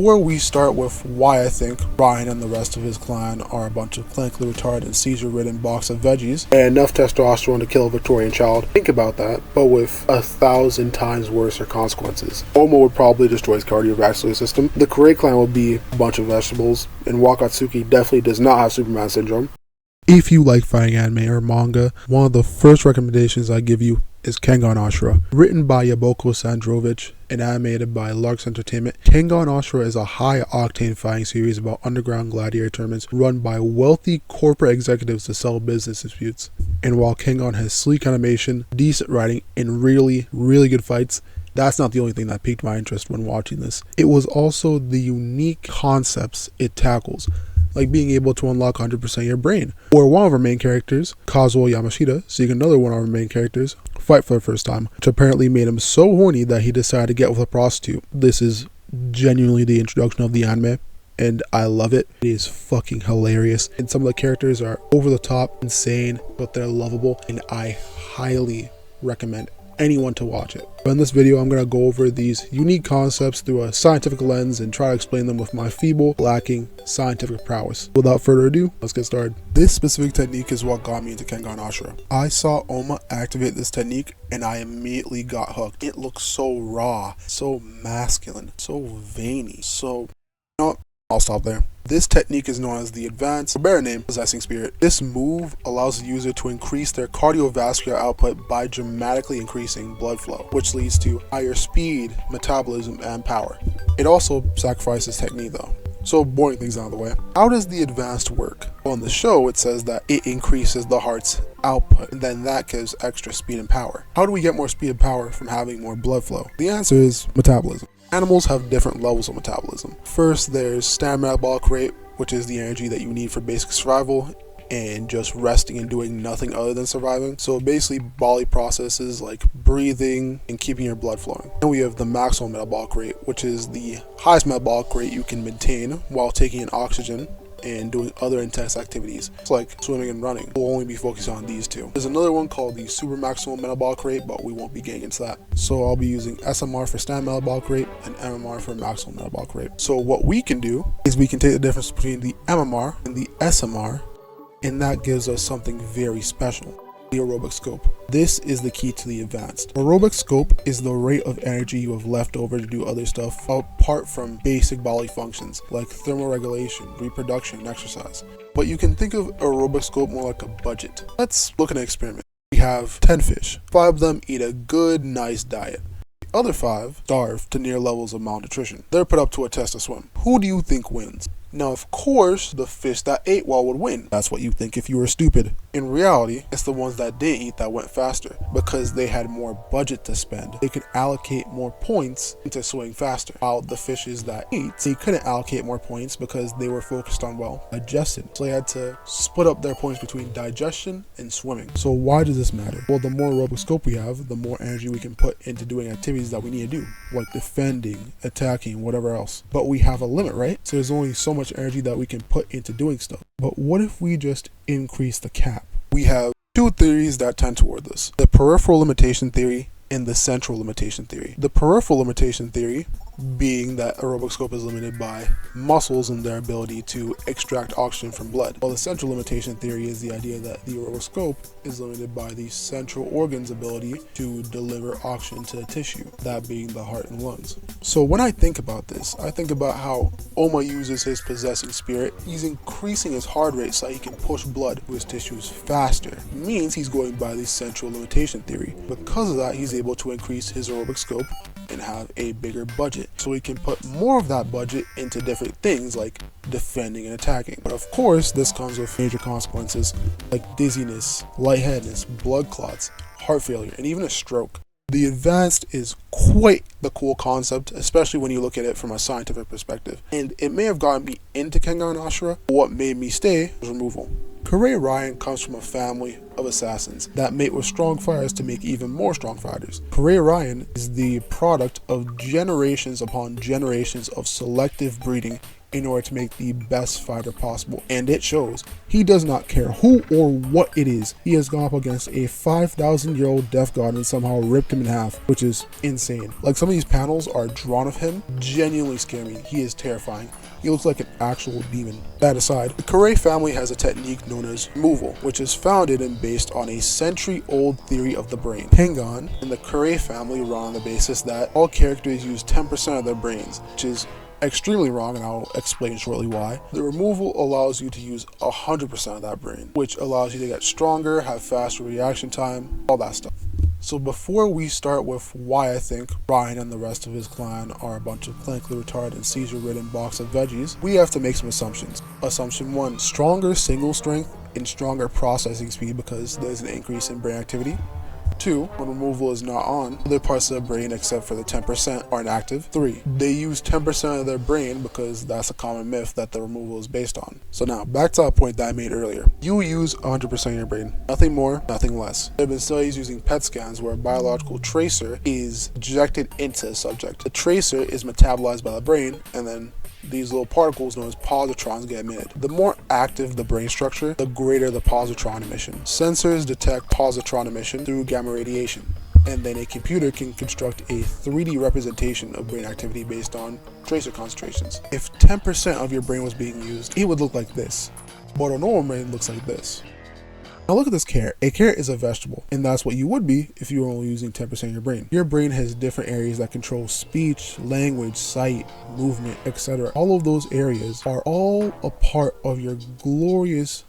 Where we start with why I think Ryan and the rest of his clan are a bunch of clinically retarded and seizure-ridden box of veggies and enough testosterone to kill a Victorian child. Think about that, but with 1,000 times worse consequences. Oma would probably destroy his cardiovascular system. The Kurei clan would be a bunch of vegetables, and Wakatsuki definitely does not have Superman syndrome. If you like fighting anime or manga, one of the first recommendations I give you is Kengan Ashura. Written by Yaboko Sandrovich and animated by Larks Entertainment, Kengan Ashura is a high-octane fighting series about underground gladiator tournaments run by wealthy corporate executives to settle business disputes. And while Kengan has sleek animation, decent writing, and really good fights, that's not the only thing that piqued my interest when watching this. It was also the unique concepts it tackles, like being able to unlock 100% your brain, or one of our main characters, Kazuo Yamashita, seeing another one of our main characters fight for the first time, which apparently made him so horny that he decided to get with a prostitute. This is genuinely the introduction of the anime, and I love it. It is fucking hilarious, and some of the characters are over the top, insane, but they're lovable, and I highly recommend anyone to watch it. But in this video, I'm going to go over these unique concepts through a scientific lens and try to explain them with my feeble, lacking scientific prowess. Without further ado, let's get started. This specific technique is what got me into Kengan Ashura. I saw Oma activate this technique and I immediately got hooked. It looks so raw, so masculine, so veiny, so... You know what? I'll stop there. This technique is known as the advanced, or better name, possessing spirit. This move allows the user to increase their cardiovascular output by dramatically increasing blood flow, which leads to higher speed, metabolism, and power. It also sacrifices technique though. So boring things out of the way. How does the advanced work? Well, in the show it says that it increases the heart's output, and then that gives extra speed and power. How do we get more speed and power from having more blood flow? The answer is metabolism. Animals have different levels of metabolism. First, there's standard metabolic rate, which is the energy that you need for basic survival and just resting and doing nothing other than surviving. So basically body processes like breathing and keeping your blood flowing. Then we have the maximum metabolic rate, which is the highest metabolic rate you can maintain while taking in oxygen and doing other intense activities. It's like swimming and running. We'll only be focusing on these two. There's another one called the super maximum metabolic rate, but we won't be getting into that. So I'll be using SMR for standard metabolic rate and MMR for maximum metabolic rate. So what we can do is we can take the difference between the MMR and the SMR, and that gives us something very special. The aerobic scope. This is the key to the advanced. Aerobic scope is the rate of energy you have left over to do other stuff apart from basic bodily functions like thermoregulation, reproduction, and exercise. But you can think of aerobic scope more like a budget. Let's look at an experiment. We have 10 fish. 5 of them eat a good, nice diet. The other 5 starve to near levels of malnutrition. They're put up to a test to swim. Who do you think wins? Now, of course, the fish that ate well would win. That's what you think if you were stupid. In reality, it's the ones that didn't eat that went faster because they had more budget to spend. They could allocate more points into swimming faster. While the fishes that ate, they couldn't allocate more points because they were focused on, well, digestion. So they had to split up their points between digestion and swimming. So why does this matter? Well, the more aerobic scope we have, the more energy we can put into doing activities that we need to do, like defending, attacking, whatever else. But we have a limit, right? So there's only so much energy that we can put into doing stuff. But what if we just increase the cap? We have two theories that tend toward this: the peripheral limitation theory and the central limitation theory. The peripheral limitation theory being that aerobic scope is limited by muscles and their ability to extract oxygen from blood, while the central limitation theory is the idea that the aerobic scope is limited by the central organ's ability to deliver oxygen to the tissue, that being the heart and lungs. So when I think about this, I think about how Oma uses his possessing spirit. He's increasing his heart rate so he can push blood to his tissues faster. It means he's going by the central limitation theory. Because of that, he's able to increase his aerobic scope and have a bigger budget, so he can put more of that budget into different things like defending and attacking. But of course, this comes with major consequences like dizziness, lightheadedness, blood clots, heart failure, and even a stroke. The advanced is quite the cool concept, especially when you look at it from a scientific perspective, and it may have gotten me into Kengan Ashura, but what made me stay was removal. Kurei Ryan comes from a family of assassins that mate with strong fighters to make even more strong fighters. Kure Ryan is the product of generations upon generations of selective breeding in order to make the best fighter possible, and it shows. He does not care who or what it is. He has gone up against a 5,000-year-old death god and somehow ripped him in half, which is insane. Like, some of these panels are drawn of him genuinely scare me. He is terrifying. He looks like an actual demon. That aside, the Kure family has a technique known as removal, which is founded and based on a century-old theory of the brain. Kengan and the Kure family run on the basis that all characters use 10% of their brains, which is extremely wrong, and I'll explain shortly why. The removal allows you to use 100% of that brain, which allows you to get stronger, have faster reaction time, all that stuff. So before we start with why I think Ryan and the rest of his clan are a bunch of clinically retarded and seizure-ridden box of veggies, we have to make some assumptions. Assumption 1, stronger signal strength and stronger processing speed because there's an increase in brain activity. 2, when removal is not on, other parts of the brain except for the 10% are inactive. 3, they use 10% of their brain because that's a common myth that the removal is based on. So now, back to that point that I made earlier. You use 100% of your brain. Nothing more, nothing less. There have been studies using PET scans where a biological tracer is injected into the subject. The tracer is metabolized by the brain, and then these little particles known as positrons get emitted. The more active the brain structure, the greater the positron emission. Sensors detect positron emission through gamma radiation, and then a computer can construct a 3D representation of brain activity based on tracer concentrations. If 10% of your brain was being used, it would look like this, but a normal brain looks like this. Now look at this carrot. A carrot is a vegetable, and that's what you would be if you were only using 10% of your brain. Your brain has different areas that control speech, language, sight, movement, etc. All of those areas are all a part of your glorious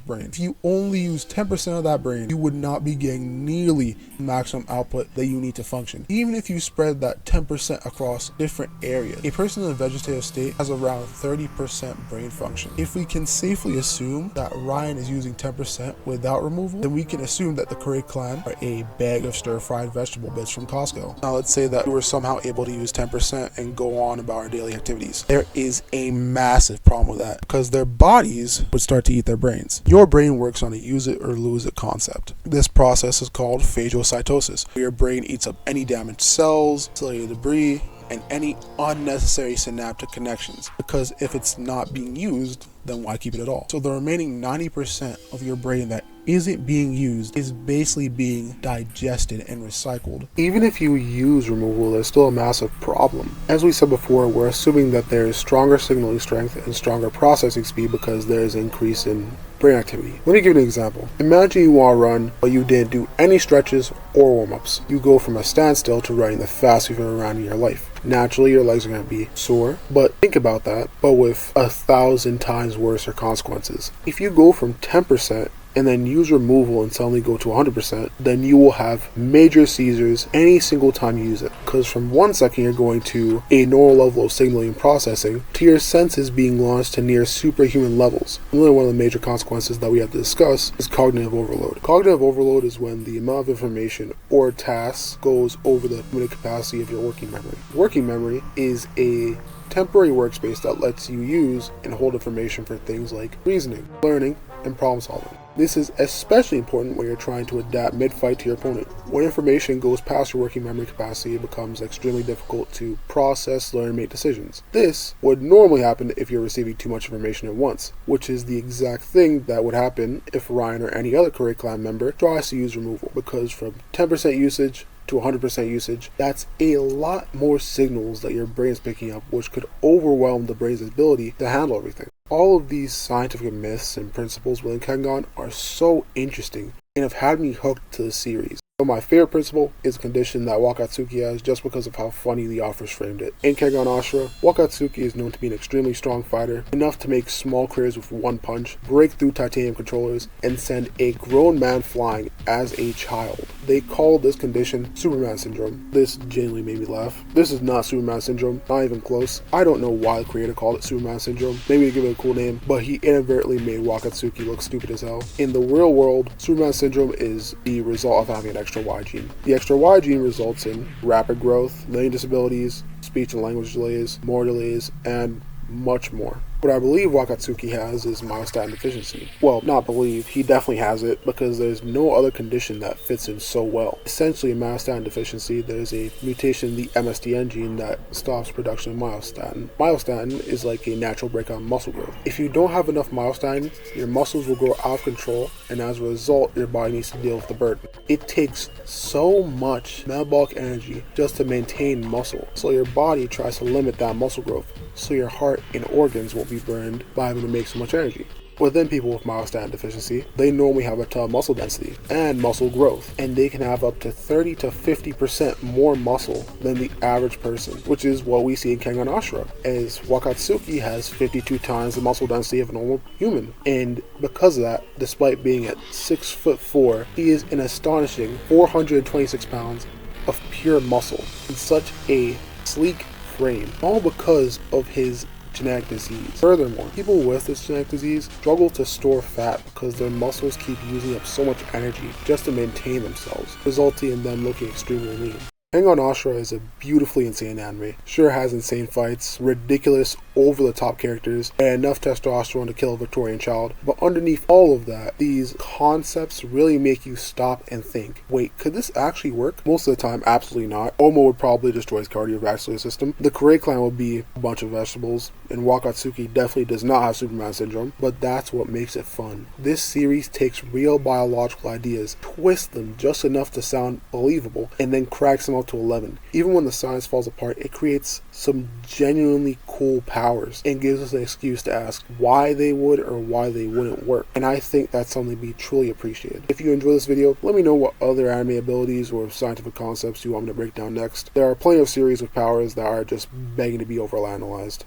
brain. If you only use 10% of that brain, you would not be getting nearly maximum output that you need to function. Even if you spread that 10% across different areas, a person in a vegetative state has around 30% brain function. If we can safely assume that Ryan is using 10% without removal, then we can assume that the Kure clan are a bag of stir-fried vegetable bits from Costco. Now let's say that we were somehow able to use 10% and go on about our daily activities. There is a massive problem with that because their bodies would start to eat their brains. Your brain works on a use it or lose it concept. This process is called phagocytosis, where your brain eats up any damaged cells, cellular debris, and any unnecessary synaptic connections, because if it's not being used, then why keep it at all? So the remaining 90% of your brain that isn't being used is basically being digested and recycled. Even if you use removal, there's still a massive problem. As we said before, we're assuming that there is stronger signaling strength and stronger processing speed because there is an increase in brain activity. Let me give you an example. Imagine you want to run, but you didn't do any stretches or warm-ups. You go from a standstill to running the fastest you've ever ran in your life. Naturally, your legs are going to be sore, but think about that, but with 1,000 times worse consequences. If you go from 10% and then use removal and suddenly go to 100%, then you will have major seizures any single time you use it. Because from 1 second you're going to a normal level of signaling and processing to your senses being launched to near superhuman levels. Another one of the major consequences that we have to discuss is cognitive overload. Cognitive overload is when the amount of information or tasks goes over the limited capacity of your working memory. Working memory is a temporary workspace that lets you use and hold information for things like reasoning, learning, and problem solving. This is especially important when you're trying to adapt mid-fight to your opponent. When information goes past your working memory capacity, it becomes extremely difficult to process, learn, and make decisions. This would normally happen if you're receiving too much information at once, which is the exact thing that would happen if Ryan or any other Kure clan member tries to use removal, because from 10% usage to 100% usage, that's a lot more signals that your brain is picking up, which could overwhelm the brain's ability to handle everything. All of these scientific myths and principles within Kengan are so interesting and have had me hooked to the series. But my favorite principle is a condition that Wakatsuki has just because of how funny the authors framed it. In Kengan Ashura, Wakatsuki is known to be an extremely strong fighter, enough to make small clears with one punch, break through titanium controllers, and send a grown man flying as a child. They call this condition Superman Syndrome. This genuinely made me laugh. This is not Superman Syndrome, not even close. I don't know why the creator called it Superman Syndrome, maybe to give it a cool name, but he inadvertently made Wakatsuki look stupid as hell. In the real world, Superman Syndrome is the result of having an extra Y gene. The extra Y gene results in rapid growth, learning disabilities, speech and language delays, more delays, and much more. What I believe Wakatsuki has is myostatin deficiency. Well, not believe, he definitely has it because there's no other condition that fits him so well. Essentially, in myostatin deficiency, there's a mutation in the MSDN gene that stops production of myostatin. Myostatin is like a natural brake on muscle growth. If you don't have enough myostatin, your muscles will grow out of control, and as a result, your body needs to deal with the burden. It takes so much metabolic energy just to maintain muscle, so your body tries to limit that muscle growth, so your heart and organs won't be burned by having to make so much energy. Within people with myostatin deficiency, they normally have a ton of muscle density and muscle growth, and they can have up to 30 to 50% more muscle than the average person, which is what we see in Kengan Ashura, as Wakatsuki has 52 times the muscle density of a normal human. And because of that, despite being at 6'4", he is an astonishing 426 pounds of pure muscle in such a sleek frame, all because of his genetic disease. Furthermore, people with this genetic disease struggle to store fat because their muscles keep using up so much energy just to maintain themselves, resulting in them looking extremely lean. Kengan Ashura is a beautifully insane anime. Sure, has insane fights, ridiculous, over-the-top characters, and enough testosterone to kill a Victorian child, but underneath all of that, these concepts really make you stop and think, wait, could this actually work? Most of the time, absolutely not. Omo would probably destroy his cardiovascular system. The Kure clan would be a bunch of vegetables, and Wakatsuki definitely does not have Superman syndrome, but that's what makes it fun. This series takes real biological ideas, twists them just enough to sound believable, and then cracks them up to 11. Even when the science falls apart, it creates some genuinely cool powers and gives us an excuse to ask why they would or why they wouldn't work. And I think that's something to be truly appreciated. If you enjoy this video, let me know what other anime abilities or scientific concepts you want me to break down next. There are plenty of series with powers that are just begging to be overanalyzed.